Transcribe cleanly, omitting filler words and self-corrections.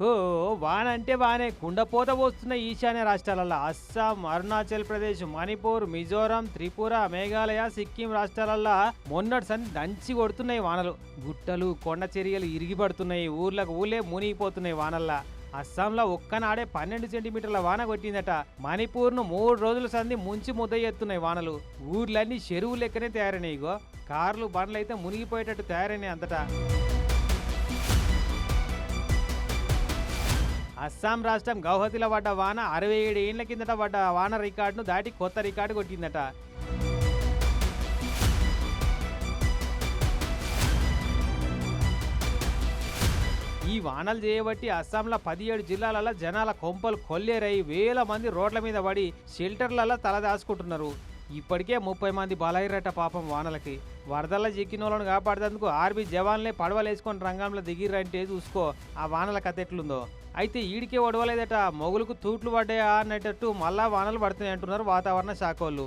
ఓ వాన అంటే వానే కుండపోత పోస్తున్న ఈశాన్య రాష్ట్రాలలో అస్సాం, అరుణాచల్ ప్రదేశ్, మణిపూర్, మిజోరాం, త్రిపుర, మేఘాలయ, సిక్కిం రాష్ట్రాలల్లో మొన్నటి సంది దంచి కొడుతున్నాయి వానలు. గుట్టలు కొండ చర్యలు ఇరిగిపడుతున్నాయి, ఊర్లకు ఊళ్ళే మునిగిపోతున్నాయి వానల్లా. అస్సాంలో ఒక్కనాడే 12 సెంటీమీటర్ల వాన కొట్టిందట. మణిపూర్ను 3 రోజుల సంది ముంచి ముద్ద ఎత్తున్నాయి వానలు. ఊర్లన్నీ చెరువు లెక్కనే తయారైనాయి. ఇగో కార్లు బండ్లు అయితే మునిగిపోయేటట్టు తయారైనాయి అంతటా. అస్సాం రాష్ట్రం గౌహతిలో పడ్డ వాన 67 ఏళ్ల కిందట పడ్డ వాన రికార్డును దాటి కొత్త రికార్డు కొట్టిందట. ఈ వానలు చేయబట్టి అస్సాంలో 17 జిల్లాలలో జనాల కొంపలు కొల్లేరై వేల మంది రోడ్ల మీద పడి షెల్టర్లలో తలదాచుకుంటున్నారు. ఇప్పటికే 30 మంది బలైరట పాపం వానలకి. వరదల్లో చిక్కినోళ్ళను కాపాడేందుకు ఆర్మీ జవాన్లే పడవలేసుకొని రంగంలో దిగిరంటే చూసుకో ఆ వానల కథ ఎట్లుందో. అయితే ఈడికే ఒడవలేదట, మొగులకు తూట్లు పడ్డాయా అన్నట్టు మళ్ళా వానలు పడుతున్నాయి అంటున్నారు వాతావరణ శాఖ వాళ్ళు.